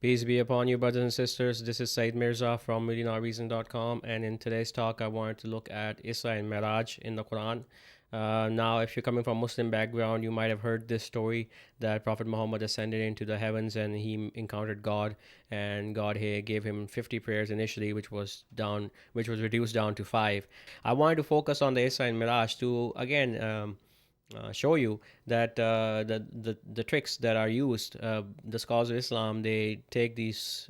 Peace be upon you, brothers and sisters. This is Said Mirza from MillionaireReason.com, and in today's talk, I wanted to look at Isra and Miraj in the Quran. Now, if you're coming from a Muslim background, you might have heard this story that Prophet Muhammad ascended into the heavens and he encountered God, and God gave him 50 prayers initially, which was reduced down to five. I wanted to focus on the Isra and Miraj to again. Show you that the tricks that are used, the scholars of Islam, they take these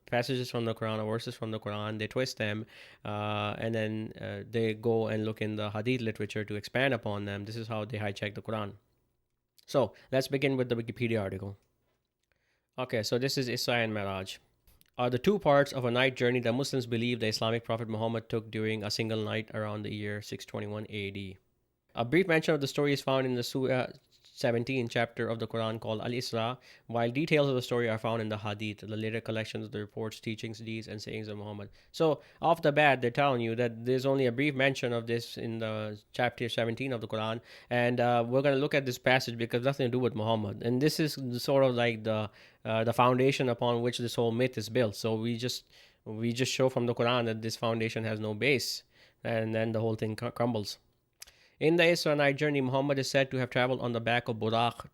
passages from the Quran or verses from the Quran, they twist them, and then they go and look in the Hadith literature to expand upon them. This is how they hijack the Quran. So let's begin with the Wikipedia article. Okay, so this is Isra and Miraj. Are the two parts of a night journey that Muslims believe the Islamic prophet Muhammad took during a single night around the year 621 AD. A brief mention of the story is found in the Surah 17 chapter of the Quran called Al Isra, while details of the story are found in the Hadith, the later collections of the reports, teachings, deeds, and sayings of Muhammad. So, off the bat, they're telling you that there's only a brief mention of this in the chapter 17 of the Quran, and we're going to look at this passage because nothing to do with Muhammad. And this is sort of like the foundation upon which this whole myth is built. So, we just show from the Quran that this foundation has no base, and then the whole thing crumbles. In the Isra night journey, Muhammad is said to have traveled on the back of Buraq,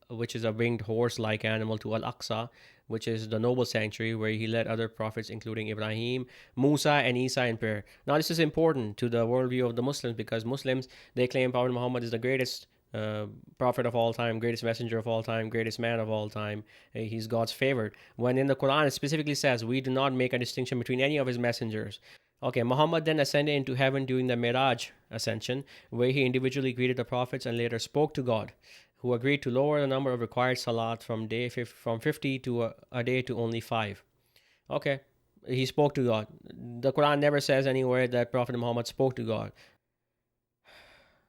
which is a winged horse-like animal, to Al-Aqsa, which is the noble sanctuary where he led other prophets, including Ibrahim, Musa, and Isa, in prayer. Now, this is important to the worldview of the Muslims because Muslims, they claim Prophet Muhammad is the greatest prophet of all time, greatest messenger of all time, greatest man of all time. He's God's favorite. When in the Quran it specifically says we do not make a distinction between any of his messengers. Okay, Muhammad then ascended into heaven during the Miraj ascension, where he individually greeted the prophets and later spoke to God, who agreed to lower the number of required salat from 50 to a day to only five. Okay, he spoke to God. The Quran never says anywhere that Prophet Muhammad spoke to God.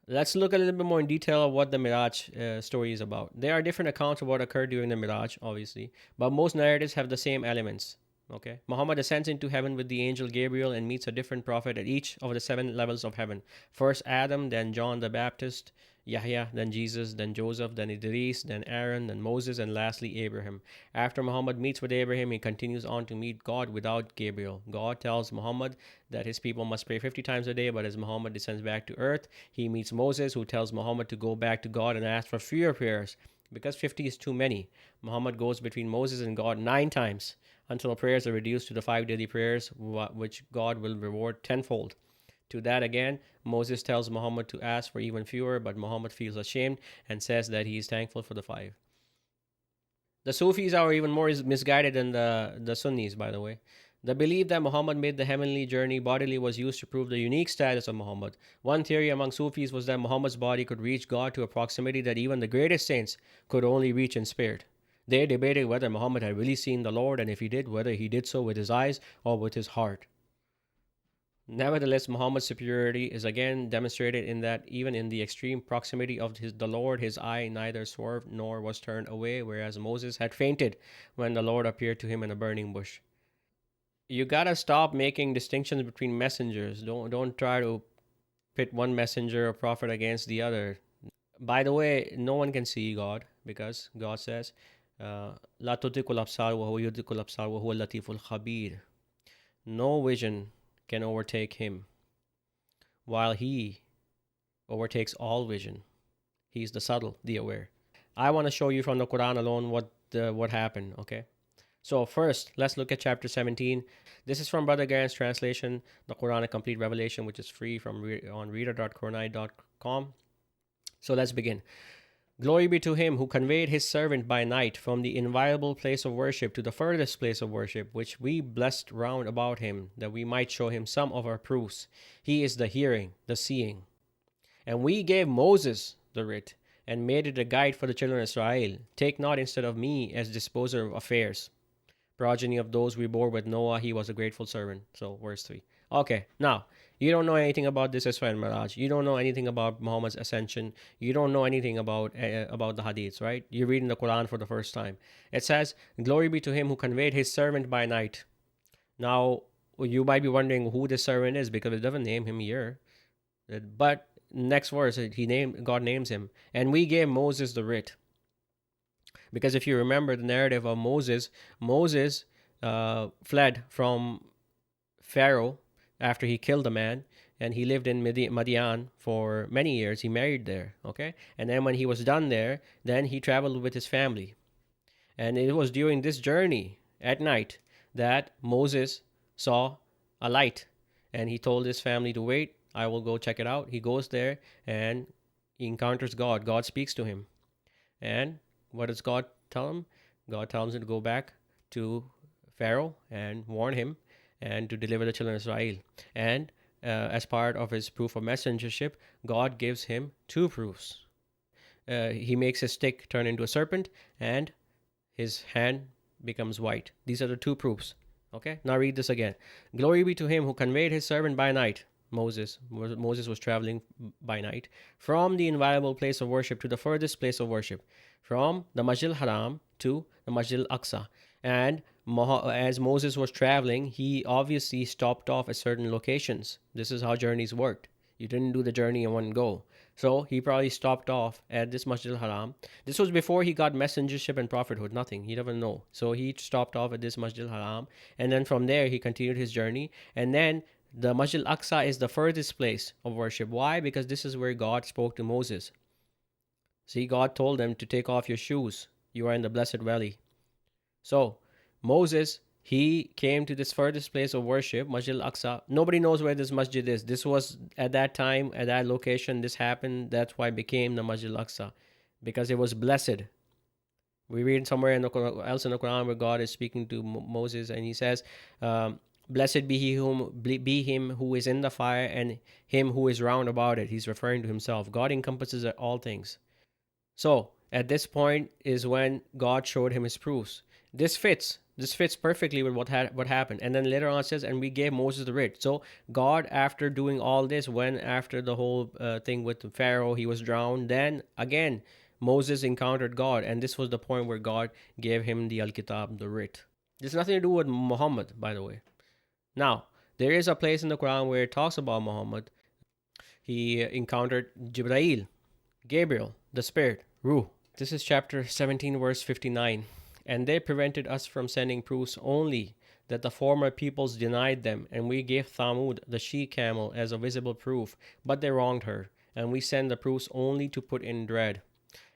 Let's look a little bit more in detail of what the Miraj story is about. There are different accounts of what occurred during the Miraj, obviously, but most narratives have the same elements. Okay, Muhammad ascends into heaven with the angel Gabriel and meets a different prophet at each of the seven levels of heaven. First Adam, then John the Baptist, Yahya, then Jesus, then Joseph, then Idris, then Aaron, then Moses, and lastly Abraham. After Muhammad meets with Abraham, he continues on to meet God without Gabriel. God tells Muhammad that his people must pray 50 times a day, but as Muhammad descends back to earth, he meets Moses, who tells Muhammad to go back to God and ask for fewer prayers. Because 50 is too many, Muhammad goes between Moses and God 9 times until prayers are reduced to the 5 daily prayers, which God will reward tenfold. To that again, Moses tells Muhammad to ask for even fewer, but Muhammad feels ashamed and says that he is thankful for the five. The Sufis are even more misguided than the Sunnis, by the way. The belief that Muhammad made the heavenly journey bodily was used to prove the unique status of Muhammad. One theory among Sufis was that Muhammad's body could reach God to a proximity that even the greatest saints could only reach in spirit. They debated whether Muhammad had really seen the Lord, and if he did, whether he did so with his eyes or with his heart. Nevertheless, Muhammad's superiority is again demonstrated in that even in the extreme proximity of the Lord, his eye neither swerved nor was turned away, whereas Moses had fainted when the Lord appeared to him in a burning bush. You gotta stop making distinctions between messengers. Don't try to pit one messenger or prophet against the other. By the way, no one can see God because God says, "La tudrikul absar wa huwa yudrikul absar wa huwa latiful khabir." No vision can overtake him, while he overtakes all vision. He's the subtle, the aware. I want to show you from the Quran alone what happened. Okay. So first, let's look at chapter 17. This is from Brother Garen's translation, the Quran, a complete revelation, which is free on reader.qur'an.com. So let's begin. Glory be to him who conveyed his servant by night from the inviolable place of worship to the furthest place of worship, which we blessed round about him, that we might show him some of our proofs. He is the hearing, the seeing. And we gave Moses the writ, and made it a guide for the children of Israel. Take not instead of me as disposer of affairs. Progeny of those we bore with Noah, he was a grateful servant. So, verse 3. Okay, now, you don't know anything about this Isra and Miraj. You don't know anything about Muhammad's ascension. You don't know anything about the hadiths, right? You're reading the Quran for the first time. It says, "Glory be to him who conveyed his servant by night." Now, you might be wondering who this servant is because it doesn't name him here. But next verse, God names him. And we gave Moses the writ. Because if you remember the narrative of Moses, Moses fled from Pharaoh after he killed a man, and he lived in Madian for many years. He married there, okay? And then when he was done there, then he traveled with his family. And it was during this journey at night that Moses saw a light, and he told his family to wait. I will go check it out. He goes there and he encounters God. God speaks to him. And what does God tell him? God tells him to go back to Pharaoh and warn him and to deliver the children of Israel. And as part of his proof of messengership, God gives him two proofs. He makes his stick turn into a serpent, and his hand becomes white. These are the two proofs. Okay, now read this again. Glory be to him who conveyed his servant by night. Moses was traveling by night from the inviolable place of worship to the furthest place of worship, from the Masjid Haram to the Masjid Aqsa. And as Moses was traveling, he obviously stopped off at certain locations. This is how journeys worked. You didn't do the journey in one go. So he probably stopped off at this Masjid al-Haram. This was before he got messengership and prophethood, nothing. He doesn't know. So he stopped off at this Masjid al-Haram. And then from there, he continued his journey. And then the Masjid al-Aqsa is the furthest place of worship. Why? Because this is where God spoke to Moses. See, God told them to take off your shoes. You are in the Blessed Valley. So Moses, he came to this furthest place of worship, Masjid al-Aqsa. Nobody knows where this masjid is. This was at that time, at that location, this happened. That's why it became the Masjid al-Aqsa, because it was blessed. We read somewhere else in the Quran where God is speaking to Moses, and he says, blessed be him who is in the fire and him who is round about it. He's referring to himself. God encompasses all things. So at this point is when God showed him his proofs. This fits perfectly with what happened. And then later on it says, and we gave Moses the writ. So God, after doing all this, when after the whole thing with Pharaoh, he was drowned, then again Moses encountered God, and this was the point where God gave him the Al-Kitab, the writ. This has nothing to do with Muhammad, by the way. Now, there is a place in the Quran where it talks about Muhammad. He encountered Jibreel, Gabriel, the spirit, Ruh. This is chapter 17, verse 59. And they prevented us from sending proofs only that the former peoples denied them, and we gave Thamud, the she-camel, as a visible proof, but they wronged her, and we send the proofs only to put in dread.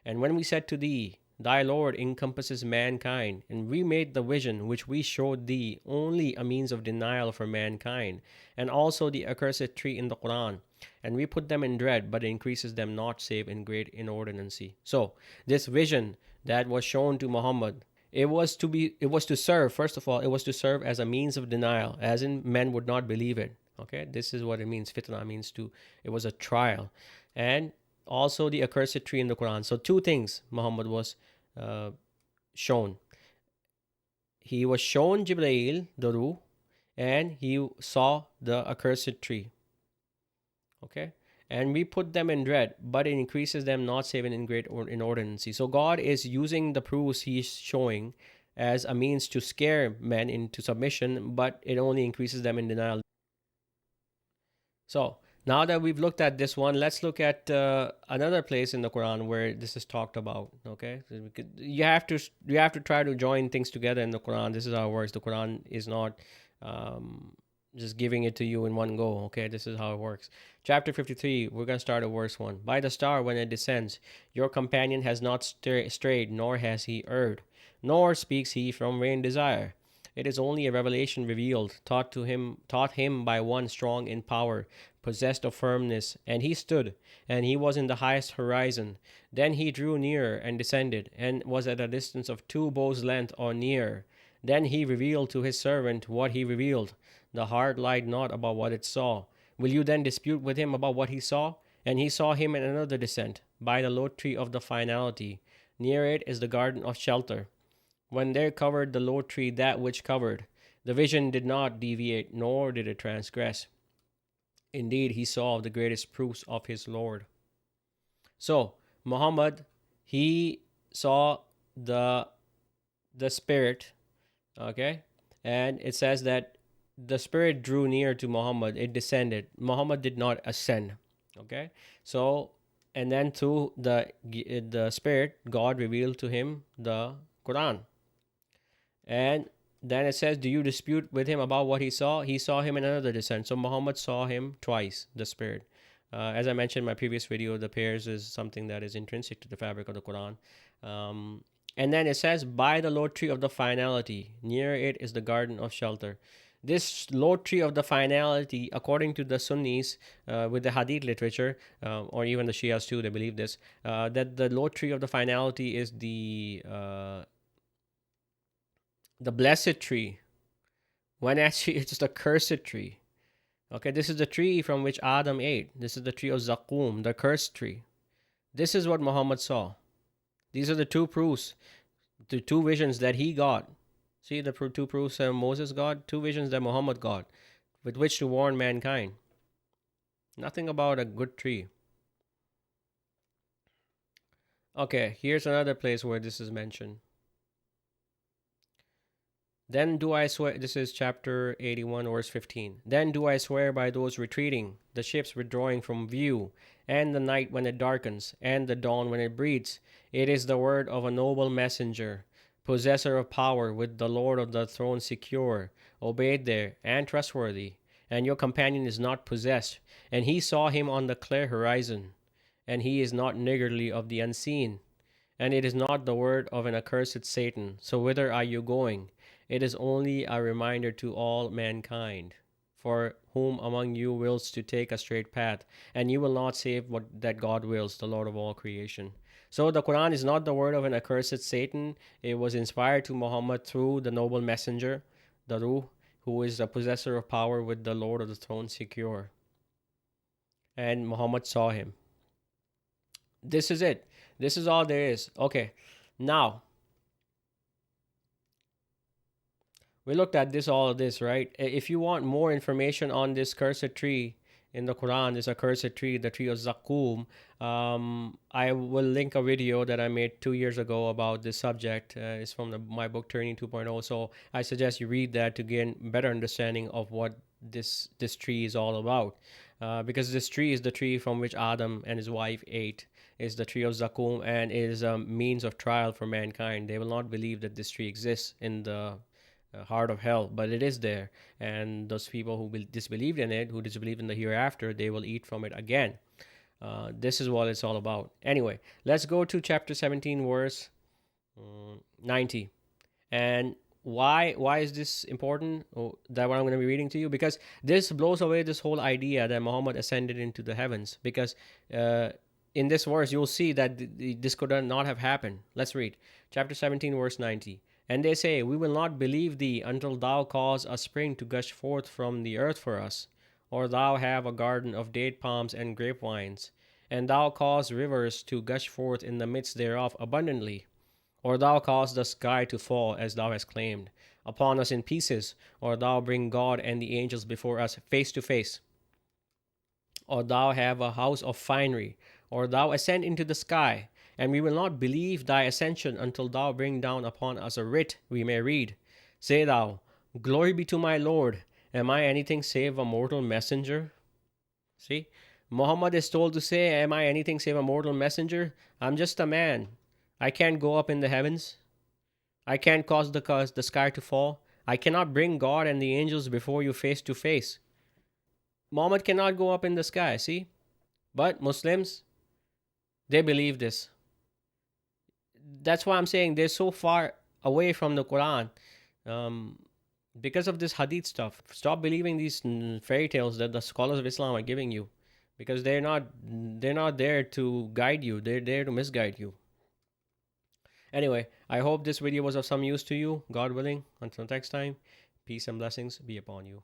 And when we said to thee, thy Lord encompasses mankind, and we made the vision which we showed thee only a means of denial for mankind, and also the accursed tree in the Quran, and we put them in dread, but it increases them not save in great inordinancy. So this vision that was shown to Muhammad, it was to serve, first of all, it was to serve as a means of denial, as in men would not believe it. Okay, this is what it means. Fitna means it was a trial. And also the accursed tree in the Quran. So two things Muhammad was shown. He was shown Jibreel, the Ruh, and he saw the accursed tree. Okay, and we put them in dread, but it increases them not saving in great inordinancy. So God is using the proofs he's showing as a means to scare men into submission, but it only increases them in denial. So now that we've looked at this one, let's look at another place in the Quran where this is talked about. Okay, you have to try to join things together in the Quran. This is how it works. The Quran is not just giving it to you in one go. Okay, this is how it works. Chapter 53, we're going to start at verse 1. By the star when it descends, your companion has not strayed, nor has he erred, nor speaks he from vain desire. It is only a revelation revealed, taught him by one strong in power, possessed of firmness, and he stood, and he was in the highest horizon. Then he drew nearer and descended, and was at a distance of 2 bows' length or nearer. Then he revealed to his servant what he revealed. The heart lied not about what it saw. Will you then dispute with him about what he saw? And he saw him in another descent, by the low tree of the finality. Near it is the garden of shelter. When there covered the low tree that which covered, the vision did not deviate, nor did it transgress. Indeed, he saw the greatest proofs of his Lord. So, Muhammad, he saw the spirit, okay? And it says that the spirit drew near to Muhammad, it descended. Muhammad did not ascend, okay? So, And then through the Spirit, God revealed to him the Quran. And then it says, do you dispute with him about what he saw? He saw him in another descent. So Muhammad saw him twice, the Spirit. As I mentioned in my previous video, the pairs is something that is intrinsic to the fabric of the Quran. And then it says, by the low tree of the finality, near it is the garden of shelter. This low tree of the finality, according to the Sunnis, with the Hadith literature, or even the Shias too, they believe this, that the low tree of the finality is the blessed tree, when actually it's the cursed tree. Okay, this is the tree from which Adam ate. This is the tree of Zakum, the cursed tree. This is what Muhammad saw. These are the two proofs, the two visions that he got. See the two proofs that Moses got, two visions that Muhammad got, with which to warn mankind. Nothing about a good tree. Okay, here's another place where this is mentioned. Then do I swear, this is chapter 81, verse 15. Then do I swear by those retreating, the ships withdrawing from view, and the night when it darkens, and the dawn when it breeds. It is the word of a noble messenger, possessor of power, with the Lord of the throne secure, obeyed there, and trustworthy. And your companion is not possessed, and he saw him on the clear horizon, and he is not niggardly of the unseen. And it is not the word of an accursed Satan. So whither are you going? It is only a reminder to all mankind. For whom among you wills to take a straight path, and you will not save what that God wills, the Lord of all creation. So the Quran is not the word of an accursed Satan. It was inspired to Muhammad through the noble messenger, the Ruh, who is the possessor of power, with the Lord of the throne secure. And Muhammad saw him. This is it. This is all there is. Okay. Now, we looked at all of this, right? If you want more information on this cursed tree in the Quran, this accursed tree, the tree of Zakum, I will link a video that I made 2 years ago about this subject. It's from my book Tyranny 2.0. So I suggest you read that to gain better understanding of what this tree is all about. Because this tree is the tree from which Adam and his wife ate, is the tree of Zakum, and is a means of trial for mankind. They will not believe that this tree exists in the heart of hell, but it is there. And those people who disbelieved in it, who disbelieve in the hereafter, they will eat from it again. This is what it's all about. Anyway, let's go to chapter 17, verse 90. And why is this important? That what I'm going to be reading to you, because this blows away this whole idea that Muhammad ascended into the heavens. Because in this verse, you'll see that this could not have happened. Let's read chapter 17, verse 90. And they say, we will not believe thee until thou cause a spring to gush forth from the earth for us, or thou have a garden of date palms and grapevines, and thou cause rivers to gush forth in the midst thereof abundantly, or thou cause the sky to fall, as thou hast claimed, upon us in pieces, or thou bring God and the angels before us face to face, or thou have a house of finery, or thou ascend into the sky, and we will not believe thy ascension until thou bring down upon us a writ we may read. Say thou, glory be to my Lord, am I anything save a mortal messenger? See, Muhammad is told to say, am I anything save a mortal messenger? I'm just a man. I can't go up in the heavens. I can't cause the sky to fall. I cannot bring God and the angels before you face to face. Muhammad cannot go up in the sky, see? But Muslims, they believe this. That's why I'm saying they're so far away from the Quran, because of this hadith stuff. Stop believing these fairy tales that the scholars of Islam are giving you, because they're not there to guide you. They're there to misguide you. Anyway, I hope this video was of some use to you. God willing, until next time, peace and blessings be upon you.